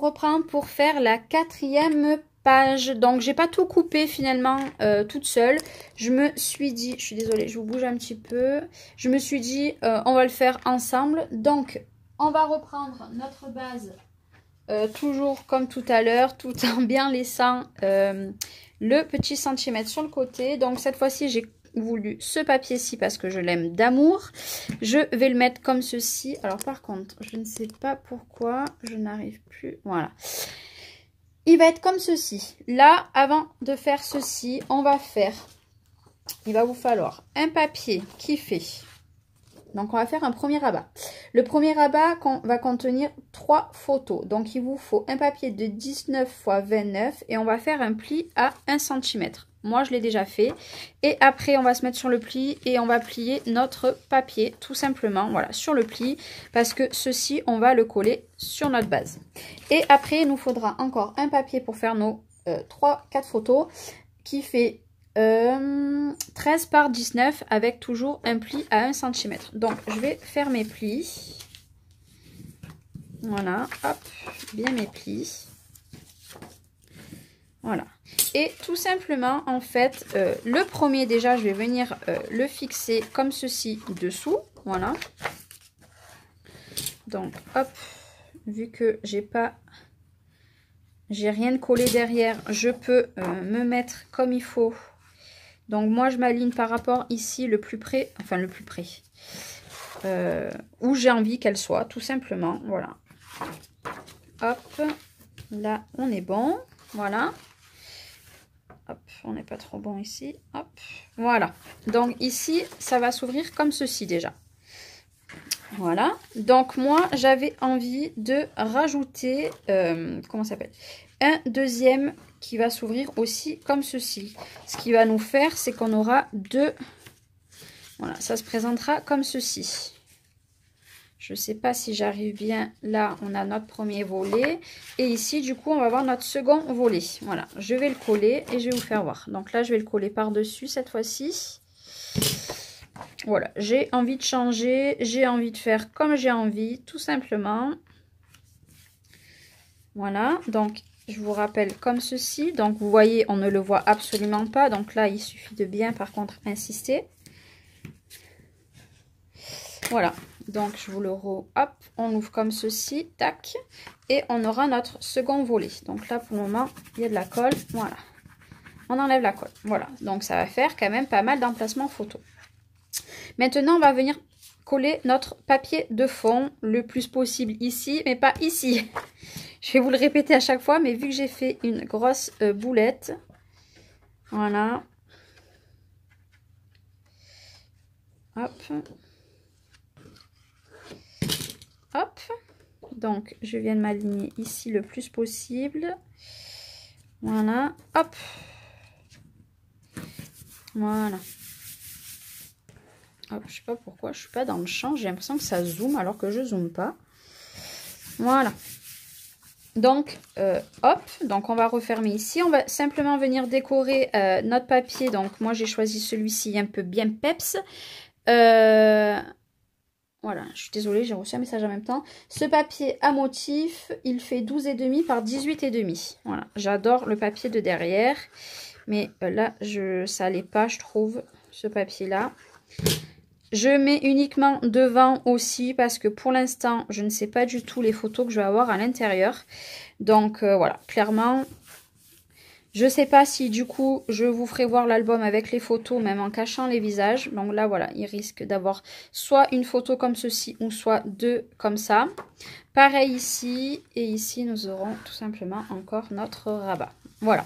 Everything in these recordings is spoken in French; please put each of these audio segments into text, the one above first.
reprendre pour faire la 4e page. Donc j'ai pas tout coupé finalement toute seule. Je me suis dit, je suis désolée, je vous bouge un petit peu. Je me suis dit on va le faire ensemble. Donc on va reprendre notre base toujours comme tout à l'heure, tout en bien laissant le petit centimètre sur le côté. Donc cette fois-ci j'ai voulu ce papier-ci parce que je l'aime d'amour. Je vais le mettre comme ceci. Alors par contre, je ne sais pas pourquoi je n'arrive plus. Voilà. Il va être comme ceci. Là, avant de faire ceci, il va vous falloir un papier qui fait... Donc, on va faire un premier rabat. Le premier rabat va contenir 3 photos. Donc, il vous faut un papier de 19 x 29 et on va faire un pli à 1 cm. Moi, je l'ai déjà fait. Et après, on va se mettre sur le pli et on va plier notre papier tout simplement. Voilà, sur le pli. Parce que ceci, on va le coller sur notre base. Et après, il nous faudra encore un papier pour faire nos 3-4 photos qui fait 13 par 19 avec toujours un pli à 1 cm. Donc, je vais faire mes plis. Voilà, hop, bien mes plis. Voilà. Et tout simplement, en fait, le premier déjà, je vais venir le fixer comme ceci dessous. Voilà. Donc, hop, vu que j'ai rien collé derrière, je peux me mettre comme il faut. Donc, moi, je m'aligne par rapport ici le plus près, enfin le plus près, où j'ai envie qu'elle soit, tout simplement. Voilà. Hop, là, on est bon. Voilà. Hop, on n'est pas trop bon ici. Hop, voilà. Donc ici, ça va s'ouvrir comme ceci déjà. Voilà. Donc moi, j'avais envie de rajouter, comment ça s'appelle, un deuxième qui va s'ouvrir aussi comme ceci. Ce qui va nous faire, c'est qu'on aura 2. Voilà, ça se présentera comme ceci. Je ne sais pas si j'arrive bien. Là, on a notre premier volet. Et ici, du coup, on va avoir notre second volet. Voilà, je vais le coller et je vais vous faire voir. Donc là, je vais le coller par-dessus cette fois-ci. Voilà, j'ai envie de changer. J'ai envie de faire comme j'ai envie, tout simplement. Voilà, donc je vous rappelle comme ceci. Donc, vous voyez, on ne le voit absolument pas. Donc là, il suffit de bien, par contre, insister. Voilà, donc je vous le hop, on ouvre comme ceci, tac, et on aura notre second volet. Donc là, pour le moment, il y a de la colle, voilà. On enlève la colle, voilà. Donc ça va faire quand même pas mal d'emplacements photo. Maintenant, on va venir coller notre papier de fond le plus possible ici, mais pas ici. Je vais vous le répéter à chaque fois, mais vu que j'ai fait une grosse boulette, voilà. Hop. Hop, donc je viens de m'aligner ici le plus possible. Voilà, hop. Voilà. Hop, je sais pas pourquoi, je suis pas dans le champ. J'ai l'impression que ça zoome alors que je zoome pas. Voilà. Donc, hop, donc on va refermer ici. On va simplement venir décorer notre papier. Donc, moi j'ai choisi celui-ci un peu bien peps. Voilà, je suis désolée, j'ai reçu un message en même temps. Ce papier à motif, il fait 12,5 par 18,5. Voilà, j'adore le papier de derrière. Mais là, ça n'allait pas, je trouve, ce papier-là. Je mets uniquement devant aussi parce que pour l'instant, je ne sais pas du tout les photos que je vais avoir à l'intérieur. Donc voilà, clairement... Je ne sais pas si du coup je vous ferai voir l'album avec les photos même en cachant les visages. Donc là voilà, il risque d'avoir soit une photo comme ceci ou soit 2 comme ça. Pareil ici et ici nous aurons tout simplement encore notre rabat. Voilà.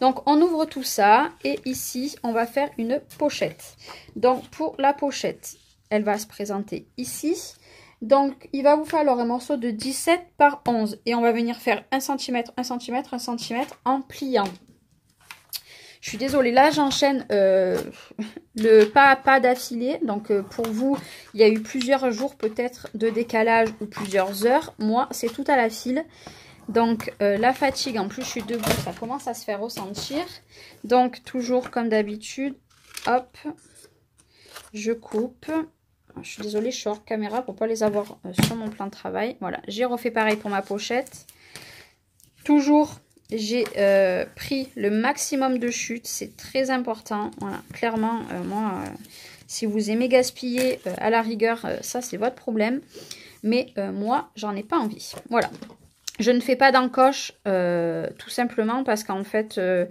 Donc on ouvre tout ça et ici on va faire une pochette. Donc pour la pochette, elle va se présenter ici. Donc, il va vous falloir un morceau de 17 par 11. Et on va venir faire 1 cm, 1 cm, 1 cm en pliant. Je suis désolée, là j'enchaîne le pas à pas d'affilée. Donc pour vous, il y a eu plusieurs jours peut-être de décalage ou plusieurs heures. Moi, c'est tout à la file. Donc la fatigue, en plus je suis debout, ça commence à se faire ressentir. Donc toujours comme d'habitude, hop, je coupe. Je suis désolée, je suis hors caméra pour pas les avoir sur mon plan de travail. Voilà, j'ai refait pareil pour ma pochette. Toujours, j'ai pris le maximum de chutes, c'est très important. Voilà, clairement, moi, si vous aimez gaspiller, à la rigueur, ça c'est votre problème. Mais moi, j'en ai pas envie. Voilà. Je ne fais pas d'encoche tout simplement parce qu'en fait, je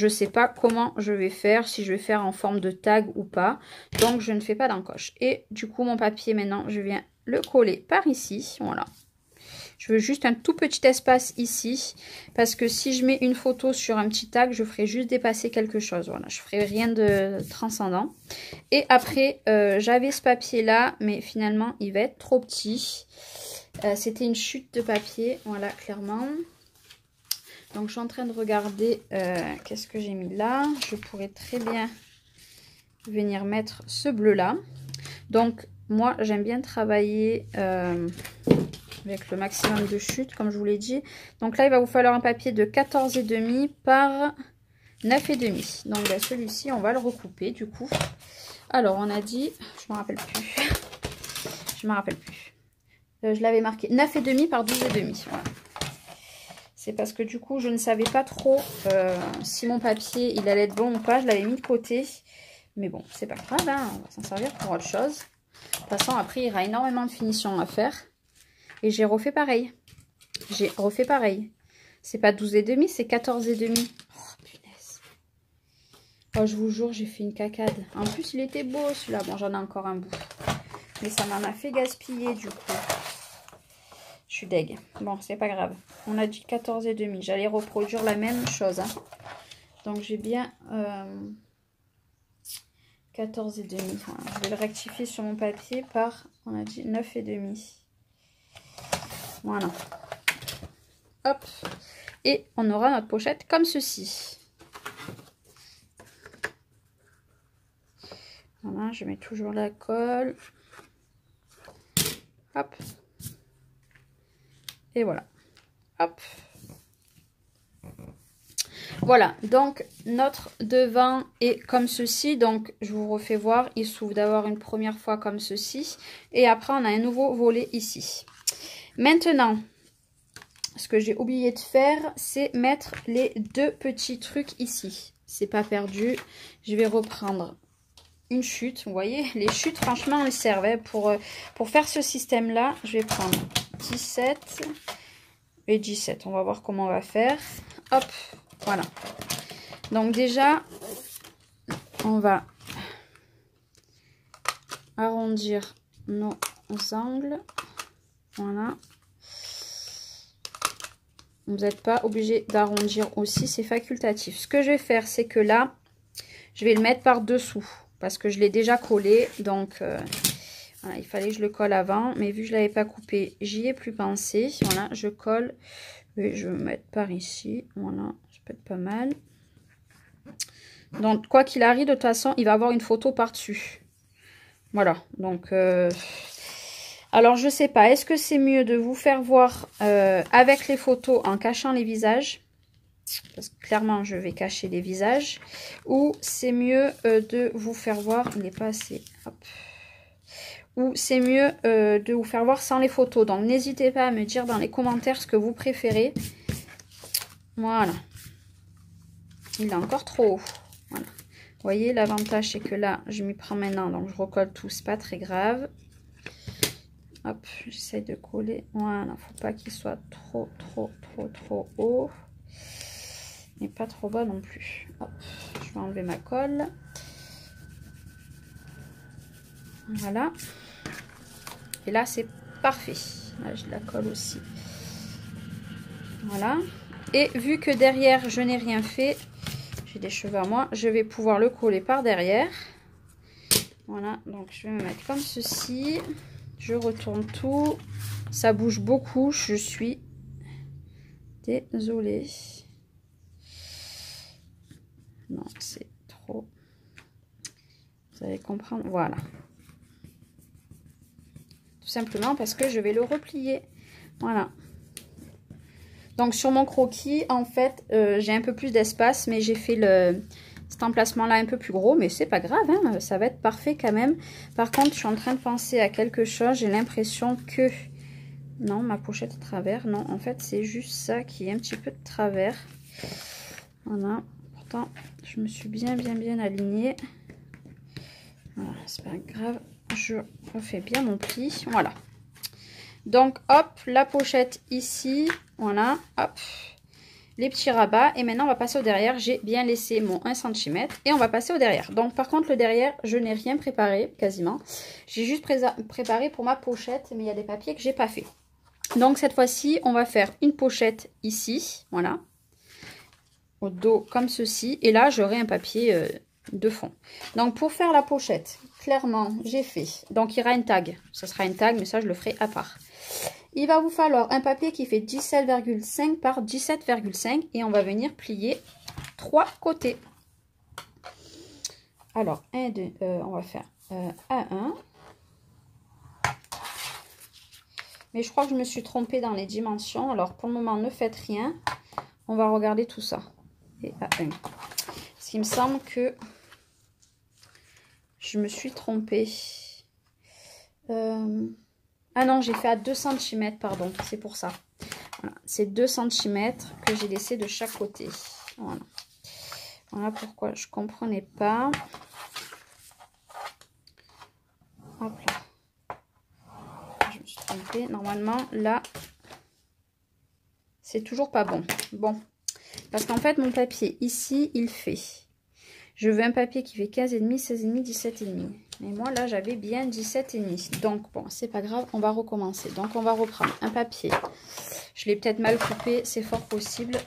ne sais pas comment je vais faire, si je vais faire en forme de tag ou pas. Donc, je ne fais pas d'encoche. Et du coup, mon papier, maintenant, je viens le coller par ici. Voilà. Je veux juste un tout petit espace ici parce que si je mets une photo sur un petit tag, je ferai juste dépasser quelque chose. Voilà, je ferai rien de transcendant. Et après, j'avais ce papier-là, mais finalement, il va être trop petit. C'était une chute de papier, voilà, clairement. Donc, je suis en train de regarder qu'est-ce que j'ai mis là. Je pourrais très bien venir mettre ce bleu-là. Donc, moi, j'aime bien travailler avec le maximum de chutes, comme je vous l'ai dit. Donc là, il va vous falloir un papier de 14,5 par 9,5. Donc, bah, celui-ci, on va le recouper, du coup. Alors, on a dit... Je me rappelle plus. Je me rappelle plus. Je l'avais marqué 9,5 par 12,5. Voilà. C'est parce que du coup, je ne savais pas trop si mon papier, il allait être bon ou pas. Je l'avais mis de côté. Mais bon, c'est pas grave, hein, on va s'en servir pour autre chose. De toute façon, après, il y aura énormément de finition à faire. Et j'ai refait pareil. J'ai refait pareil. C'est pas 12,5, c'est 14,5. Oh, punaise. Oh, je vous jure, j'ai fait une cacade. En plus, il était beau, celui-là. Bon, j'en ai encore un bout. Mais ça m'en a fait gaspiller, du coup. Je suis deg. Bon, c'est pas grave. On a dit 14,5. J'allais reproduire la même chose. Hein. Donc, j'ai bien 14,5. Voilà. Je vais le rectifier sur mon papier par, on a dit 9,5. Voilà. Hop. Et on aura notre pochette comme ceci. Voilà, je mets toujours la colle. Hop. Et voilà. Hop. Voilà, donc notre devant est comme ceci. Donc je vous refais voir, il s'ouvre d'abord une première fois comme ceci. Et après on a un nouveau volet ici. Maintenant, ce que j'ai oublié de faire, c'est mettre les deux petits trucs ici. C'est pas perdu. Je vais reprendre une chute. Vous voyez, les chutes, franchement, elles servent pour faire ce système-là. Je vais prendre 17 et 17. On va voir comment on va faire. Hop, voilà. Donc déjà, on va arrondir nos angles. Voilà. Vous n'êtes pas obligé d'arrondir aussi, c'est facultatif. Ce que je vais faire, c'est que là, je vais le mettre par-dessous. Parce que je l'ai déjà collé, donc voilà, il fallait que je le colle avant. Mais vu que je ne l'avais pas coupé, j'y ai plus pensé. Voilà, je colle. Et je vais me mettre par ici. Voilà, ça peut être pas mal. Donc, quoi qu'il arrive, de toute façon, il va avoir une photo par-dessus. Voilà, donc... Alors, je sais pas, est-ce que c'est mieux de vous faire voir avec les photos en cachant les visages? Parce que clairement, je vais cacher les visages. Ou c'est mieux de vous faire voir... Il n'est pas assez... Hop. Ou c'est mieux de vous faire voir sans les photos. Donc, n'hésitez pas à me dire dans les commentaires ce que vous préférez. Voilà. Il est encore trop haut. Voilà. Vous voyez, l'avantage, c'est que là, je m'y prends maintenant. Donc, je recolle tout. C'est pas très grave. Hop, j'essaie de coller. Voilà, faut pas qu'il soit trop haut. Mais pas trop bas non plus. Hop, je vais enlever ma colle. Voilà. Et là, c'est parfait. Là, je la colle aussi. Voilà. Et vu que derrière, je n'ai rien fait, j'ai des cheveux à moi, je vais pouvoir le coller par derrière. Voilà, donc je vais me mettre comme ceci. Je retourne tout. Ça bouge beaucoup. Je suis désolée. Non, c'est trop. Vous allez comprendre. Voilà. Tout simplement parce que je vais le replier. Voilà. Donc sur mon croquis, en fait, j'ai un peu plus d'espace, mais j'ai fait cet emplacement-là un peu plus gros, mais c'est pas grave, hein, ça va être parfait quand même. Par contre, je suis en train de penser à quelque chose. J'ai l'impression que... Non, ma pochette est de travers. Non, en fait, c'est juste ça qui est un petit peu de travers. Voilà. Pourtant, je me suis bien alignée. Voilà, c'est pas grave. Je refais bien mon pli. Voilà. Donc, hop, la pochette ici. Voilà, hop. Les petits rabats. Et maintenant, on va passer au derrière. J'ai bien laissé mon 1 cm. Et on va passer au derrière. Donc, par contre, le derrière, je n'ai rien préparé, quasiment. J'ai juste préparé pour ma pochette. Mais il y a des papiers que j'ai pas fait. Donc, cette fois-ci, on va faire une pochette ici. Voilà. Au dos, comme ceci. Et là, j'aurai un papier de fond. Donc, pour faire la pochette, clairement, j'ai fait. Donc, il y aura une tag. Ce sera une tag, mais ça, je le ferai à part. Il va vous falloir un papier qui fait 17,5 par 17,5 et on va venir plier 3 côtés. Alors, on va faire A1. Mais je crois que je me suis trompée dans les dimensions. Alors, pour le moment, ne faites rien. On va regarder tout ça. Et A1. Parce qu'il me semble que je me suis trompée. Ah non, j'ai fait à 2 cm, pardon, c'est pour ça. Voilà, c'est 2 cm que j'ai laissé de chaque côté. Voilà. Voilà pourquoi je ne comprenais pas. Hop là. Je me suis trompée. Normalement, là, c'est toujours pas bon. Bon, parce qu'en fait, mon papier, ici, il fait... Je veux un papier qui fait 15,5, 16,5, 17,5. Mais moi, là, j'avais bien 17,5. Donc, bon, c'est pas grave, on va recommencer. Donc, on va reprendre un papier. Je l'ai peut-être mal coupé, c'est fort possible.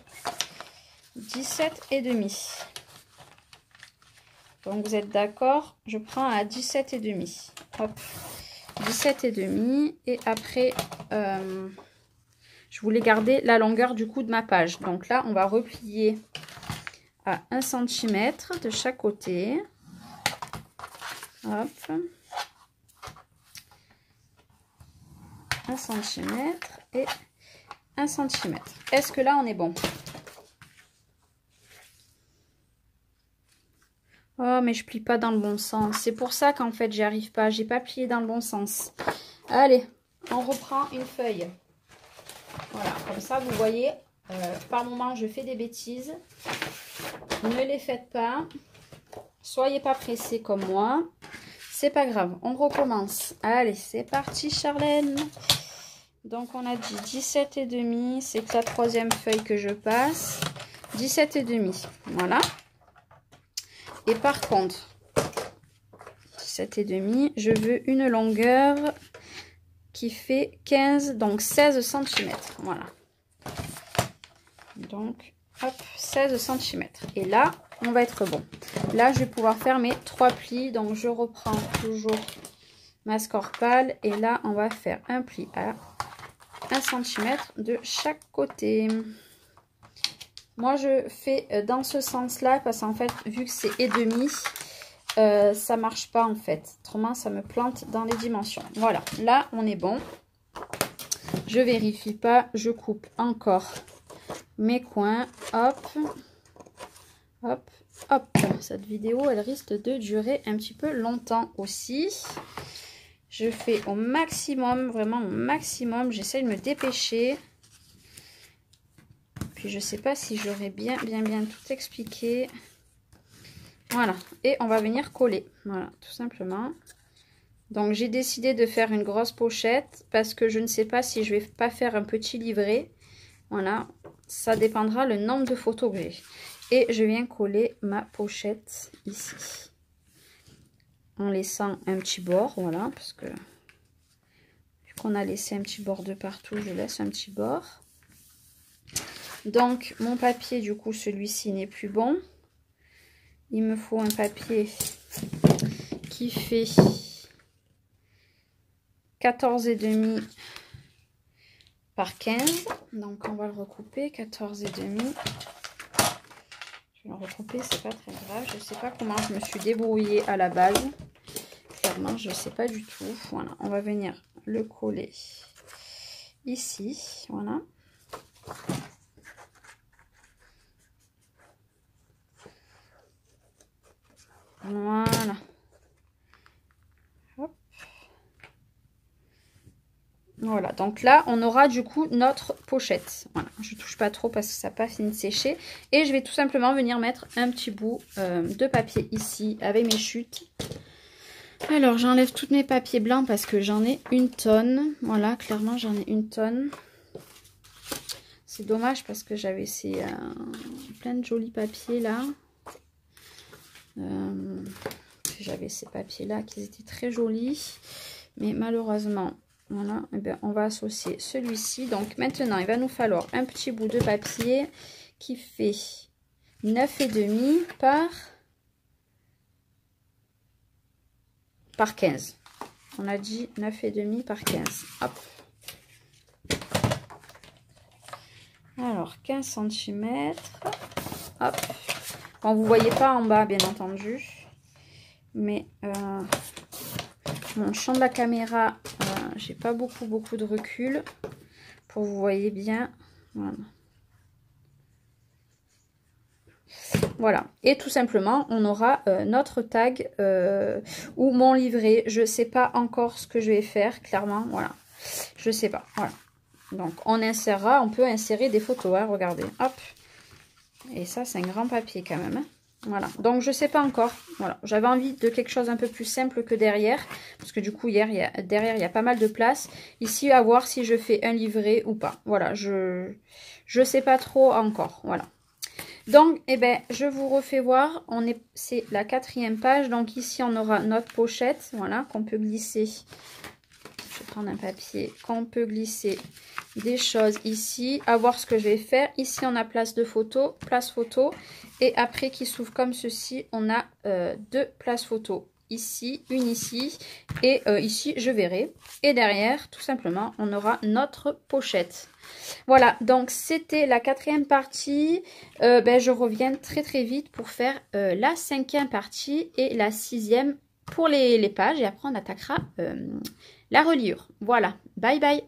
17,5. Donc, vous êtes d'accord? Je prends à 17,5. Hop. 17,5. Et après, je voulais garder la longueur du coup de ma page. Donc là, on va replier à 1 cm de chaque côté. Hop. 1 cm et 1 cm. Est-ce que là, on est bon? Oh, mais je plie pas dans le bon sens. C'est pour ça qu'en fait, j'y arrive pas. J'ai pas plié dans le bon sens. Allez, on reprend une feuille. Voilà, comme ça, vous voyez, par moment, je fais des bêtises. Ne les faites pas. Soyez pas pressés comme moi. C'est pas grave, on recommence. Allez, c'est parti, Charlène. Donc, on a dit 17,5. C'est la troisième feuille que je passe. 17,5. Voilà. Et par contre, 17,5, je veux une longueur qui fait 15, donc 16 cm. Voilà. Donc, hop, 16 cm. Et là, on va être bon. Là, je vais pouvoir faire mes 3 plis. Donc, je reprends toujours ma scorpale. Et là, on va faire un pli à 1 cm de chaque côté. Moi, je fais dans ce sens-là parce qu'en fait, vu que c'est et demi, ça marche pas en fait. Autrement, ça me plante dans les dimensions. Voilà, là, on est bon. Je vérifie pas, je coupe encore mes coins. Hop, hop, hop. Cette vidéo, elle risque de durer un petit peu longtemps aussi. Je fais au maximum, vraiment au maximum. J'essaie de me dépêcher. Puis je sais pas si j'aurais bien tout expliqué. Voilà, et on va venir coller. Voilà, tout simplement. Donc j'ai décidé de faire une grosse pochette parce que je ne sais pas si je vais pas faire un petit livret. Voilà, ça dépendra le nombre de photos que j'ai. Et je viens coller ma pochette ici. En laissant un petit bord, voilà, parce que vu qu'on a laissé un petit bord de partout, je laisse un petit bord. Donc, mon papier, du coup, celui-ci n'est plus bon. Il me faut un papier qui fait 14,5 par 15. Donc, on va le recouper, 14,5. Je vais le recouper, c'est pas très grave. Je ne sais pas comment je me suis débrouillée à la base. Clairement, je ne sais pas du tout. Voilà, on va venir le coller ici. Voilà. Voilà. Hop. Voilà, donc là, on aura du coup notre pochette. Voilà, je touche pas trop parce que ça n'a pas fini de sécher. Et je vais tout simplement venir mettre un petit bout de papier ici avec mes chutes. Alors, j'enlève tous mes papiers blancs parce que j'en ai une tonne. Voilà, clairement, j'en ai une tonne. C'est dommage parce que j'avais ces plein de jolis papiers là. J'avais ces papiers là qui étaient très jolis. Mais malheureusement, voilà, eh bien, on va associer celui-ci. Donc maintenant, il va nous falloir un petit bout de papier qui fait 9,5 par 15. On a dit 9,5 par 15. Hop. Alors, 15 cm. Hop. Bon, vous ne voyez pas en bas, bien entendu. Mais mon champ de la caméra, j'ai pas beaucoup de recul. Pour vous voyez bien. Voilà. Voilà, et tout simplement, on aura notre tag ou mon livret. Je ne sais pas encore ce que je vais faire, clairement, voilà. Je ne sais pas, voilà. Donc, on insérera, on peut insérer des photos, hein, regardez, hop. Et ça, c'est un grand papier quand même, hein. Voilà, donc je ne sais pas encore. Voilà, j'avais envie de quelque chose un peu plus simple que derrière. Parce que du coup, derrière, il y a pas mal de place. Ici, à voir si je fais un livret ou pas. Voilà, je sais pas trop encore, voilà. Donc, eh ben, je vous refais voir, c'est la 4e page. Donc ici, on aura notre pochette, voilà, qu'on peut glisser. Je vais prendre un papier, qu'on peut glisser des choses ici. À voir ce que je vais faire. Ici, on a place photo. Et après, qui s'ouvre comme ceci, on a 2 places photo. Ici, une ici. Et ici, je verrai. Et derrière, tout simplement, on aura notre pochette. Voilà, donc c'était la 4e partie. Je reviens très vite pour faire la 5e partie et la 6e pour les pages. Et après, on attaquera la reliure. Voilà, bye bye.